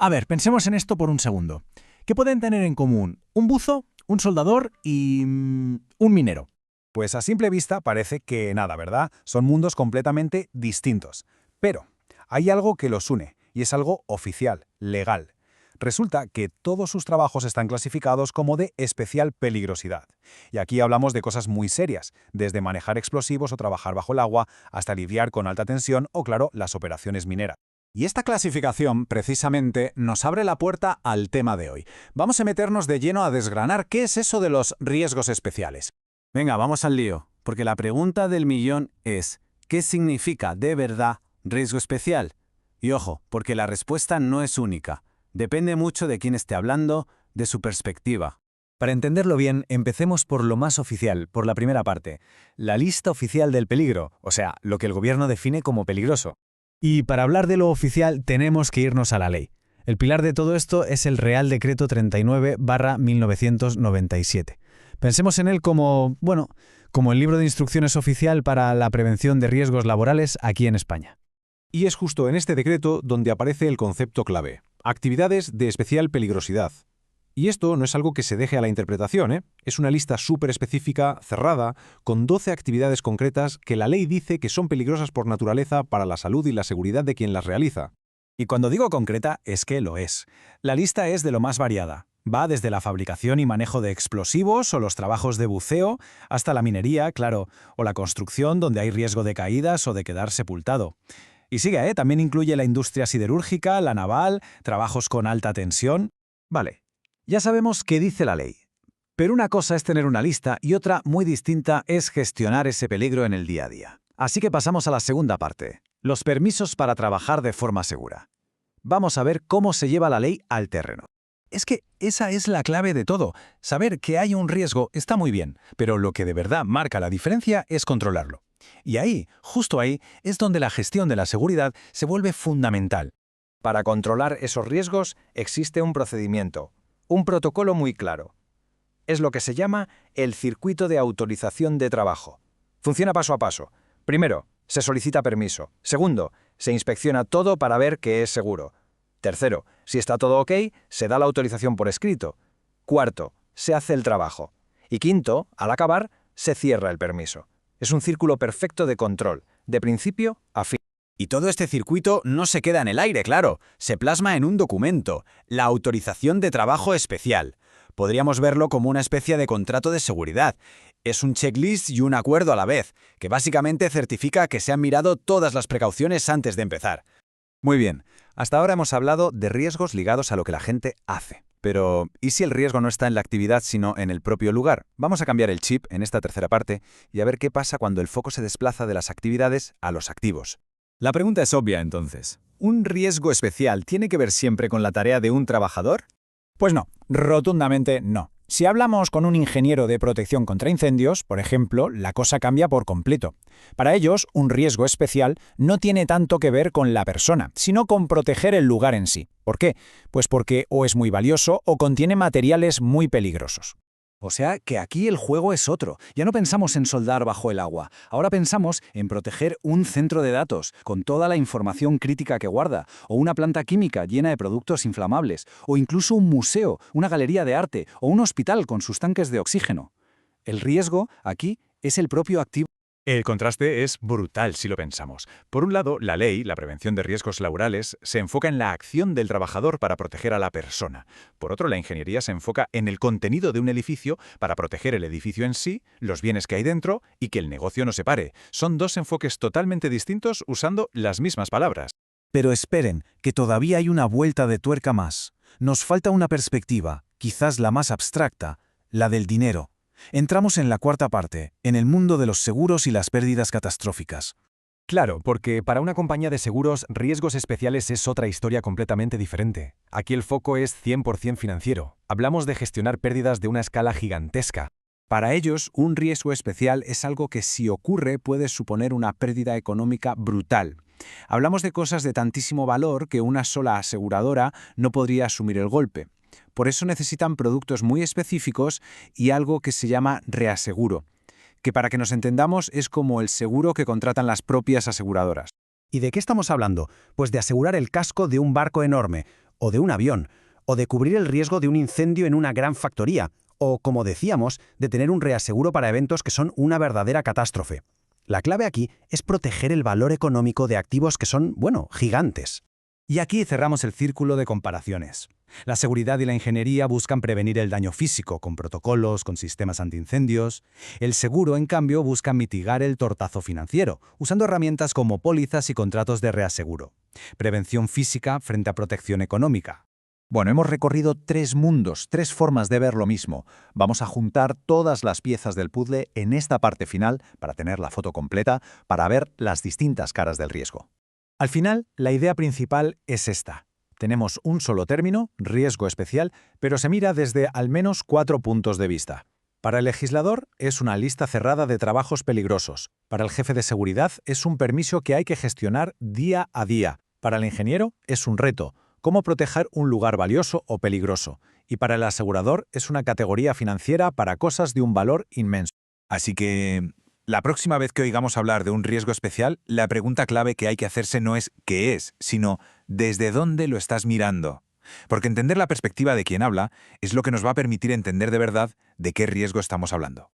A ver, pensemos en esto por un segundo. ¿Qué pueden tener en común un buzo, un soldador y un minero? Pues a simple vista parece que nada, ¿verdad? Son mundos completamente distintos. Pero hay algo que los une, y es algo oficial, legal. Resulta que todos sus trabajos están clasificados como de especial peligrosidad. Y aquí hablamos de cosas muy serias, desde manejar explosivos o trabajar bajo el agua, hasta lidiar con alta tensión o, claro, las operaciones mineras. Y esta clasificación, precisamente, nos abre la puerta al tema de hoy. Vamos a meternos de lleno a desgranar qué es eso de los riesgos especiales. Venga, vamos al lío, porque la pregunta del millón es, ¿qué significa de verdad riesgo especial? Y ojo, porque la respuesta no es única. Depende mucho de quién esté hablando, de su perspectiva. Para entenderlo bien, empecemos por lo más oficial, por la primera parte, la lista oficial del peligro, o sea, lo que el gobierno define como peligroso. Y para hablar de lo oficial tenemos que irnos a la ley. El pilar de todo esto es el Real Decreto 39/1997. Pensemos en él como el libro de instrucciones oficial para la prevención de riesgos laborales aquí en España. Y es justo en este decreto donde aparece el concepto clave: actividades de especial peligrosidad. Y esto no es algo que se deje a la interpretación, ¿eh? Es una lista súper específica, cerrada, con 12 actividades concretas que la ley dice que son peligrosas por naturaleza para la salud y la seguridad de quien las realiza. Y cuando digo concreta, es que lo es. La lista es de lo más variada. Va desde la fabricación y manejo de explosivos o los trabajos de buceo, hasta la minería, claro, o la construcción donde hay riesgo de caídas o de quedar sepultado. Y sigue, también incluye la industria siderúrgica, la naval, trabajos con alta tensión. Vale, ya sabemos qué dice la ley. Pero una cosa es tener una lista y otra muy distinta es gestionar ese peligro en el día a día. Así que pasamos a la segunda parte, los permisos para trabajar de forma segura. Vamos a ver cómo se lleva la ley al terreno. Es que esa es la clave de todo. Saber que hay un riesgo está muy bien, pero lo que de verdad marca la diferencia es controlarlo. Y ahí, justo ahí, es donde la gestión de la seguridad se vuelve fundamental. Para controlar esos riesgos existe un procedimiento, un protocolo muy claro. Es lo que se llama el circuito de autorización de trabajo. Funciona paso a paso. Primero, se solicita permiso. Segundo, se inspecciona todo para ver que es seguro. Tercero, si está todo ok, se da la autorización por escrito. Cuarto, se hace el trabajo. Y quinto, al acabar, se cierra el permiso. Es un círculo perfecto de control, de principio a fin. Y todo este circuito no se queda en el aire, claro, se plasma en un documento, la autorización de trabajo especial. Podríamos verlo como una especie de contrato de seguridad. Es un checklist y un acuerdo a la vez, que básicamente certifica que se han mirado todas las precauciones antes de empezar. Muy bien, hasta ahora hemos hablado de riesgos ligados a lo que la gente hace. Pero, ¿y si el riesgo no está en la actividad sino en el propio lugar? Vamos a cambiar el chip en esta tercera parte y a ver qué pasa cuando el foco se desplaza de las actividades a los activos. La pregunta es obvia, entonces. ¿Un riesgo especial tiene que ver siempre con la tarea de un trabajador? Pues no, rotundamente no. Si hablamos con un ingeniero de protección contra incendios, por ejemplo, la cosa cambia por completo. Para ellos, un riesgo especial no tiene tanto que ver con la persona, sino con proteger el lugar en sí. ¿Por qué? Pues porque o es muy valioso o contiene materiales muy peligrosos. O sea que aquí el juego es otro. Ya no pensamos en soldar bajo el agua. Ahora pensamos en proteger un centro de datos, con toda la información crítica que guarda, o una planta química llena de productos inflamables, o incluso un museo, una galería de arte, o un hospital con sus tanques de oxígeno. El riesgo, aquí, es el propio activo. El contraste es brutal si lo pensamos. Por un lado, la ley, la prevención de riesgos laborales, se enfoca en la acción del trabajador para proteger a la persona. Por otro, la ingeniería se enfoca en el contenido de un edificio para proteger el edificio en sí, los bienes que hay dentro y que el negocio no se pare. Son dos enfoques totalmente distintos usando las mismas palabras. Pero esperen, que todavía hay una vuelta de tuerca más. Nos falta una perspectiva, quizás la más abstracta, la del dinero. Entramos en la cuarta parte, en el mundo de los seguros y las pérdidas catastróficas. Claro, porque para una compañía de seguros, riesgos especiales es otra historia completamente diferente. Aquí el foco es 100% financiero. Hablamos de gestionar pérdidas de una escala gigantesca. Para ellos, un riesgo especial es algo que si ocurre puede suponer una pérdida económica brutal. Hablamos de cosas de tantísimo valor que una sola aseguradora no podría asumir el golpe. Por eso necesitan productos muy específicos y algo que se llama reaseguro, que para que nos entendamos es como el seguro que contratan las propias aseguradoras. ¿Y de qué estamos hablando? Pues de asegurar el casco de un barco enorme, o de un avión, o de cubrir el riesgo de un incendio en una gran factoría, o, como decíamos, de tener un reaseguro para eventos que son una verdadera catástrofe. La clave aquí es proteger el valor económico de activos que son, bueno, gigantes. Y aquí cerramos el círculo de comparaciones. La seguridad y la ingeniería buscan prevenir el daño físico con protocolos, con sistemas antiincendios. El seguro, en cambio, busca mitigar el tortazo financiero, usando herramientas como pólizas y contratos de reaseguro. Prevención física frente a protección económica. Bueno, hemos recorrido 3 mundos, 3 formas de ver lo mismo. Vamos a juntar todas las piezas del puzzle en esta parte final para tener la foto completa, para ver las distintas caras del riesgo. Al final, la idea principal es esta. Tenemos un solo término, riesgo especial, pero se mira desde al menos 4 puntos de vista. Para el legislador es una lista cerrada de trabajos peligrosos. Para el jefe de seguridad es un permiso que hay que gestionar día a día. Para el ingeniero es un reto, cómo proteger un lugar valioso o peligroso. Y para el asegurador es una categoría financiera para cosas de un valor inmenso. Así que, la próxima vez que oigamos hablar de un riesgo especial, la pregunta clave que hay que hacerse no es qué es, sino desde dónde lo estás mirando. Porque entender la perspectiva de quien habla es lo que nos va a permitir entender de verdad de qué riesgo estamos hablando.